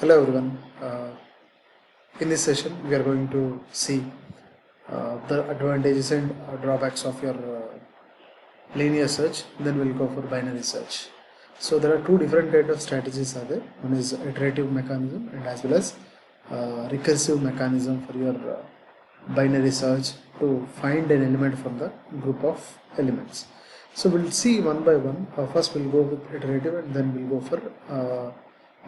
Hello everyone. In this session, we are going to see the advantages and drawbacks of your linear search. Then we'll go for binary search. So there are two different kind of strategies are there. One is iterative mechanism and as well as recursive mechanism for your binary search to find an element from the group of elements. So we'll see one by one. First we'll go with iterative and then we'll go for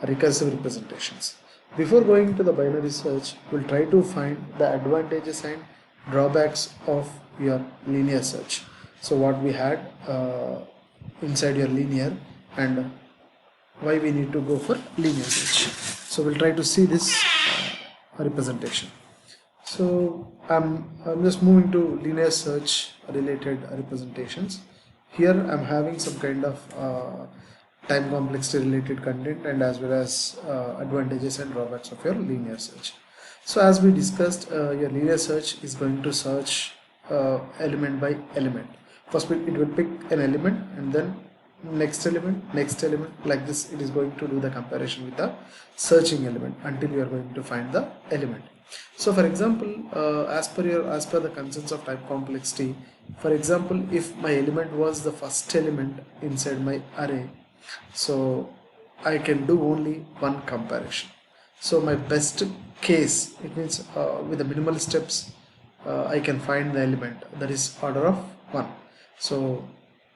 recursive representations. Before going to the binary search, we'll try to find the advantages and drawbacks of your linear search. So what we had inside your linear and why we need to go for linear search. So we'll try to see this representation. So I'm just moving to linear search related representations. Here I'm having some kind of time complexity related content and as well as advantages and drawbacks of your linear search. So as we discussed, your linear search is going to search element by element. First it will pick an element and then next element, like this. It is going to do the comparison with the searching element until you are going to find the element. So for example, as per the concerns of type complexity, for example, if my element was the first element inside my array, so I can do only one comparison. So my best case, it means with the minimal steps, I can find the element, that is order of 1. So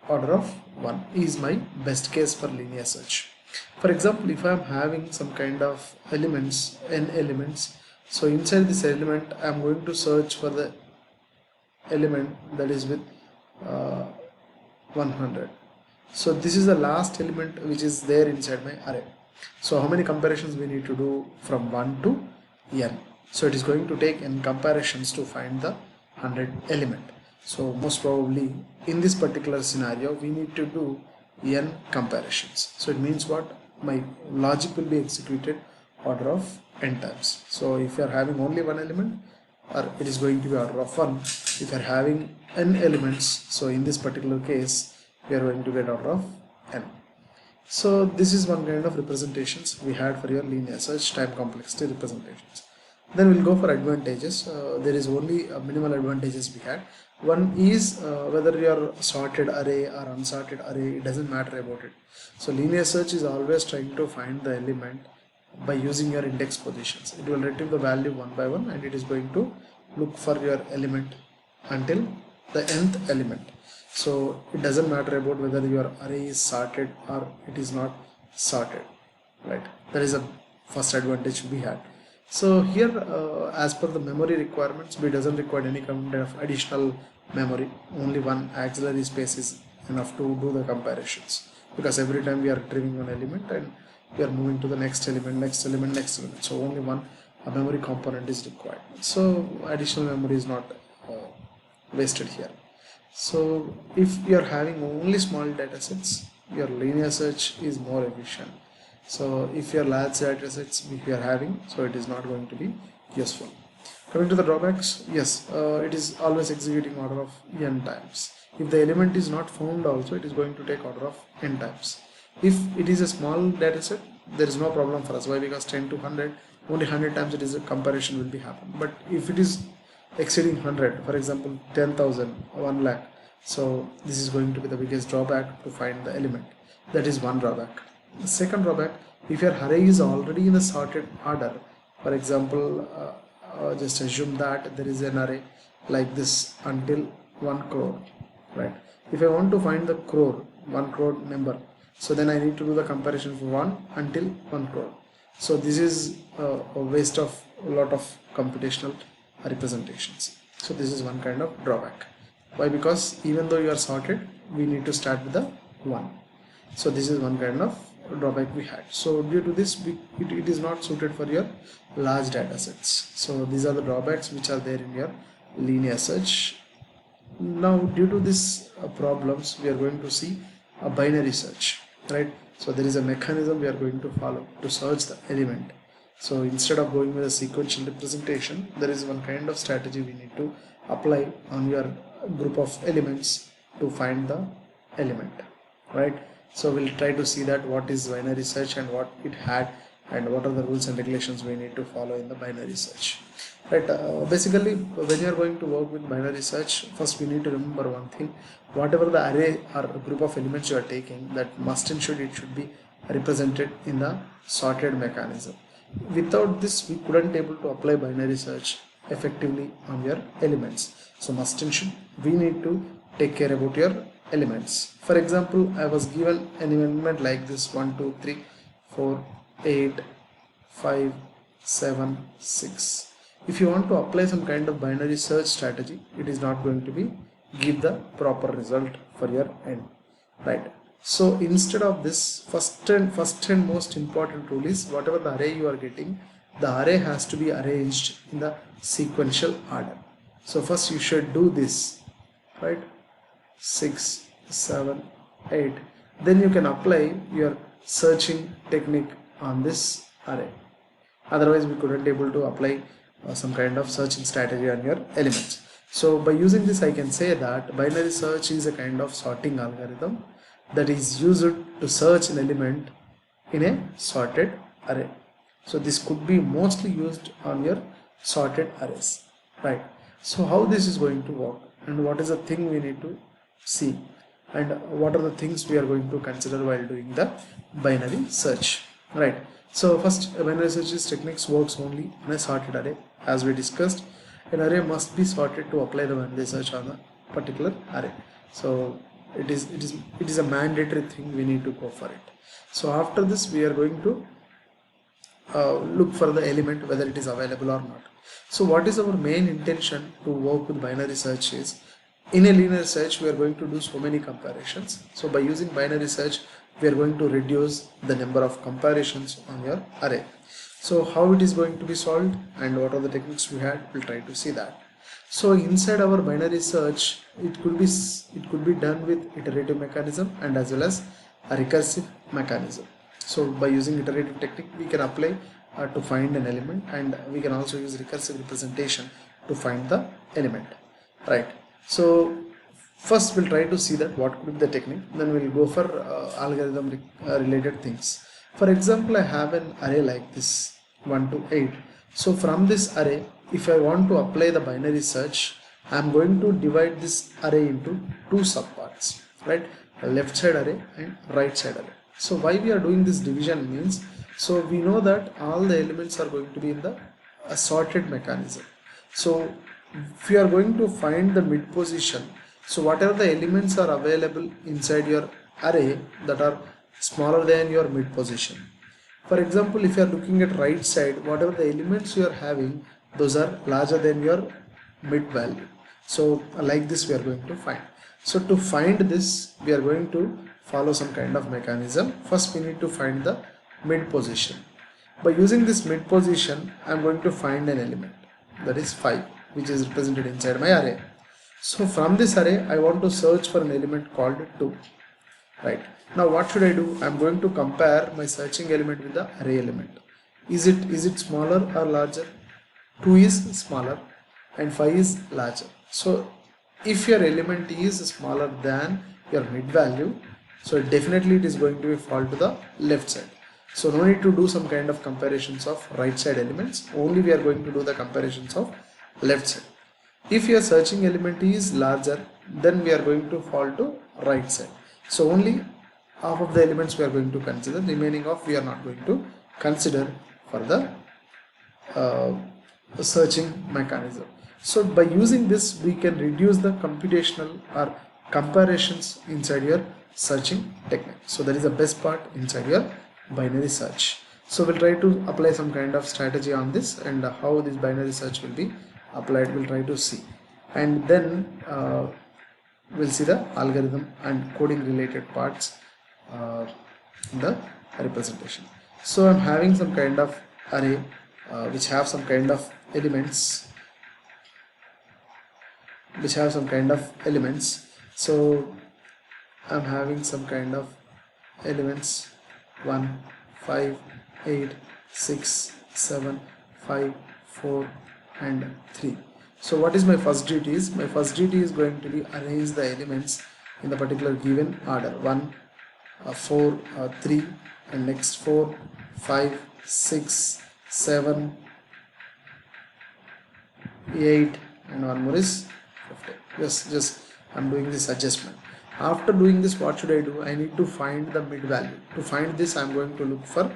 order of 1 is my best case for linear search. For example, if I am having some kind of elements, n elements, so inside this element I am going to search for the element that is with 100. So this is the last element which is there inside my array. So how many comparisons we need to do from 1 to n? So it is going to take n comparisons to find the 100 element. So most probably in this particular scenario we need to do n comparisons. So it means what? My logic will be executed order of n times. So if you are having only one element, or it is going to be order of 1. If you are having n elements, so in this particular case we are going to get order of n. So this is one kind of representations we had for your linear search time complexity representations. Then we'll go for advantages. There is only minimal advantages we had. One is whether your sorted array or unsorted array, it doesn't matter about it. So linear search is always trying to find the element by using your index positions. It will retrieve the value one by one and it is going to look for your element until the nth element. So it doesn't matter about whether your array is sorted or it is not sorted, right? That is a first advantage we had. So here as per the memory requirements, we doesn't require any kind of additional memory. Only one auxiliary space is enough to do the comparisons, because every time we are retrieving one element and we are moving to the next element. So only one memory component is required. So additional memory is not wasted here. So if you are having only small data sets, your linear search is more efficient. So if your large data sets if you are having, so it is not going to be useful. Coming to the drawbacks, yes, it is always executing order of n times. If the element is not found also, it is going to take order of n times. If it is a small data set, there is no problem for us. Why? Because 10 to 100, only 100 times it is a comparison will be happen. But if it is exceeding 100, for example 10,000, 1 lakh, so this is going to be the biggest drawback to find the element. That is one drawback. The second drawback, if your array is already in a sorted order, for example, just assume that there is an array like this until 1 crore, right? If I want to find the 1 crore number, so then I need to do the comparison from 1 until 1 crore. So this is a waste of a lot of computational representations. So this is one kind of drawback. Why? Because even though you are sorted, we need to start with the 1. So this is one kind of drawback we had. So due to this, it is not suited for your large data sets. So these are the drawbacks which are there in your linear search. Now due to these problems, we are going to see a binary search, right? So there is a mechanism we are going to follow to search the element. So instead of going with a sequential representation, there is one kind of strategy we need to apply on your group of elements to find the element, right? So we'll try to see that what is binary search and what it had and what are the rules and regulations we need to follow in the binary search. Right, basically when you are going to work with binary search, first we need to remember one thing: whatever the array or group of elements you are taking, that must and should, it should be represented in the sorted mechanism. Without this, we couldn't able to apply binary search effectively on your elements. So must and should, we need to take care about your elements. For example, I was given an element like this: 1 2 3 4 8 5 7 6. If you want to apply some kind of binary search strategy, it is not going to be give the proper result for your end, right? So instead of this, first and most important rule is, whatever the array you are getting, the array has to be arranged in the sequential order. So first you should do this, right? 6 7 8, then you can apply your searching technique on this array. Otherwise we couldn't able to apply some kind of searching strategy on your elements. So by using this, I can say that binary search is a kind of sorting algorithm that is used to search an element in a sorted array. So this could be mostly used on your sorted arrays, right? So how this is going to work, and what is the thing we need to see, and what are the things we are going to consider while doing the binary search, right? So first, binary search techniques works only on a sorted array. As we discussed, an array must be sorted to apply the binary search on a particular array. So it is a mandatory thing, we need to go for it. So after this, we are going to look for the element whether it is available or not. So what is our main intention to work with binary search is, in a linear search we are going to do so many comparisons. So by using binary search, we are going to reduce the number of comparisons on your array. So how it is going to be solved and what are the techniques we had, we'll try to see that. So inside our binary search, it could be done with iterative mechanism and as well as a recursive mechanism. So by using iterative technique, we can apply to find an element, and we can also use recursive representation to find the element, right? So first we'll try to see that what could be the technique, then we'll go for algorithm related things. For example, I have an array like this 1 to 8. So from this array, if I want to apply the binary search, I am going to divide this array into two subparts, right? A left side array and right side array. So why we are doing this division means, so we know that all the elements are going to be in the sorted mechanism. So if you are going to find the mid position, so whatever the elements are available inside your array that are smaller than your mid position. For example, if you are looking at right side, whatever the elements you are having, those are larger than your mid value. So like this we are going to find. So to find this, we are going to follow some kind of mechanism. First we need to find the mid position. By using this mid position, I am going to find an element, that is 5, which is represented inside my array. So from this array, I want to search for an element called 2, right? Now what should I do? I am going to compare my searching element with the array element. Is it smaller or larger? 2 is smaller and 5 is larger. So if your element is smaller than your mid value, so definitely it is going to fall to the left side. So no need to do some kind of comparisons of right side elements, only we are going to do the comparisons of left side. If your searching element is larger, then we are going to fall to right side. So only half of the elements we are going to consider, remaining of we are not going to consider for the searching mechanism. So by using this, we can reduce the computational or comparisons inside your searching technique. So that is the best part inside your binary search. So we'll try to apply some kind of strategy on this, and how this binary search will be applied, we'll try to see, and then we'll see the algorithm and coding related parts in the representation. So I'm having some kind of array which have some kind of elements, so I'm having some kind of elements 1 5 8 6 7 5 4 and 3. So what is my first duty is, my first duty is going to be arrange the elements in the particular given order, 1 4 3 and next 4 5, 6, 7, 8, and one more is 50. Just I'm doing this adjustment. After doing this, what should I do? I need to find the mid value. To find this, I'm going to look for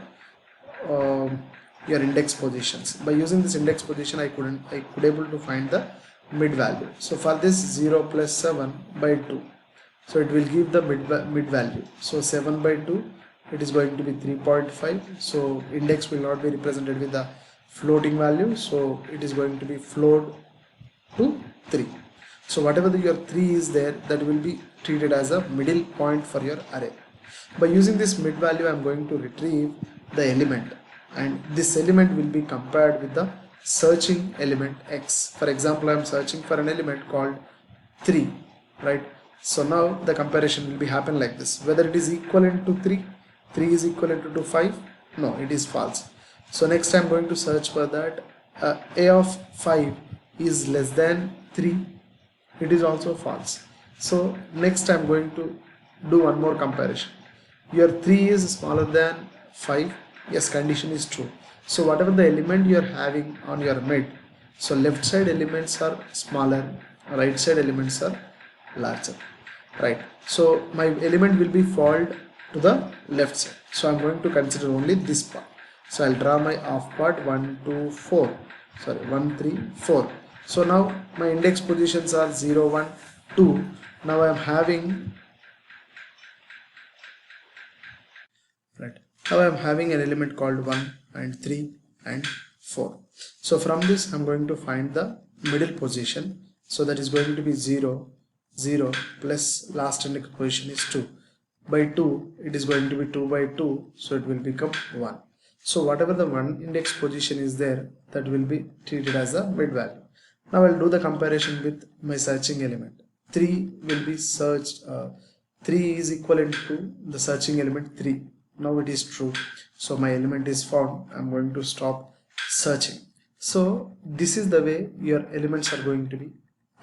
your index positions. By using this index position, I could able to find the mid value. So for this, 0 plus 7 by 2, so it will give the mid value. So 7 by 2, it is going to be 3.5. so index will not be represented with the floating value, so it is going to be flowed to 3. So whatever your 3 is there, that will be treated as a middle point for your array. By using this mid value, I am going to retrieve the element, and this element will be compared with the searching element x. For example, I am searching for an element called 3, right? So now the comparison will be happen like this, whether it is equivalent to 3 is equivalent to 5, no, it is false. So next I am going to search for that a of 5 is less than 3, it is also false. So next I am going to do one more comparison. Your 3 is smaller than 5, yes, condition is true. So whatever the element you are having on your mid, so left side elements are smaller, right side elements are larger, right? So my element will be fall to the left side, so I'm going to consider only this part. So I'll draw my off part 1, 2, 4, sorry 1, 3, 4. So now my index positions are 0, 1, 2. Now I'm having, right, now I'm having an element called 1 and 3 and 4. So from this I'm going to find the middle position, so that is going to be 0, 0 plus last index position is 2. By 2, it is going to be 2 by 2, so it will become 1. So whatever the one index position is there, that will be treated as a mid value. Now I'll do the comparison with my searching element. 3 will be searched, 3 is equivalent to the searching element 3. Now it is true, so my element is found. I'm going to stop searching. So this is the way your elements are going to be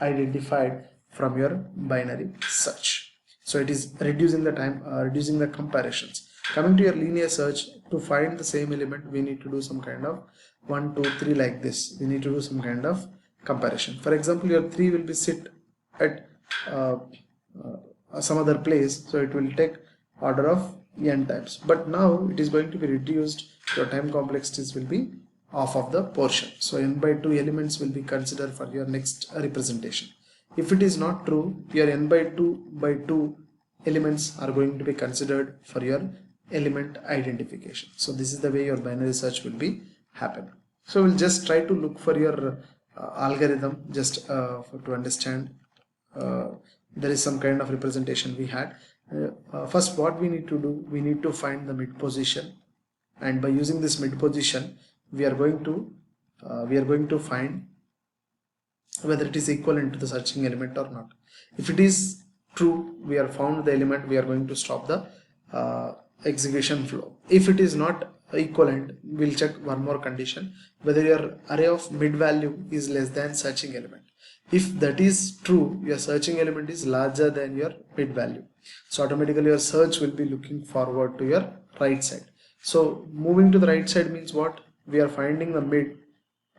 identified from your binary search. So it is reducing the time, reducing the comparisons. Coming to your linear search, to find the same element, we need to do some kind of 1, 2, 3 like this. We need to do some kind of comparison. For example, your 3 will be sit at some other place, so it will take order of n times. But now it is going to be reduced. Your time complexities will be half of the portion. So n by 2 elements will be considered for your next representation. If it is not true, your n by 2 elements are going to be considered for your element identification. So this is the way your binary search will be happen. So we'll just try to look for your algorithm, just to understand there is some kind of representation we had. First, what we need to do, we need to find the mid position, and by using this mid position, we are going to find whether it is equivalent to the searching element or not. If it is true, we are found the element, we are going to stop the execution flow. If it is not equivalent, we'll check one more condition, whether your array of mid value is less than searching element. If that is true, your searching element is larger than your mid value, so automatically your search will be looking forward to your right side. So moving to the right side means what? We are finding the mid,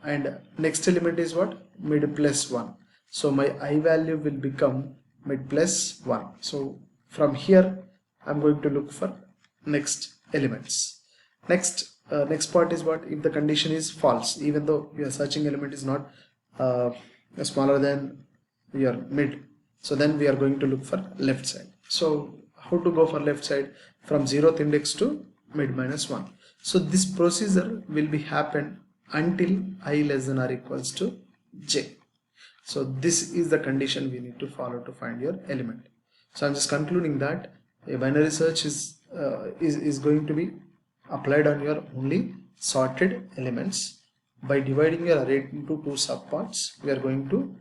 and next element is what? Mid plus 1. So my I value will become mid plus 1. So from here I'm going to look for next elements. Next part is what? If the condition is false, even though your searching element is not smaller than your mid, so then we are going to look for left side. So how to go for left side? From 0th index to mid minus 1. So this procedure will be happen until I less than or equals to j. So this is the condition we need to follow to find your element. So I'm just concluding that a binary search is going to be applied on your only sorted elements. By dividing your array into 2 subparts, we are going to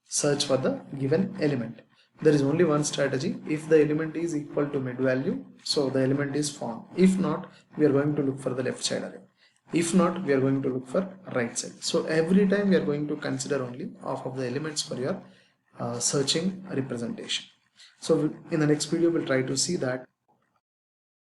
search for the given element. There is only one strategy. If the element is equal to mid value, so the element is found. If not, we are going to look for the left side array. If not, we are going to look for right side. So every time we are going to consider only half of the elements for your searching representation. So in the next video, we'll try to see that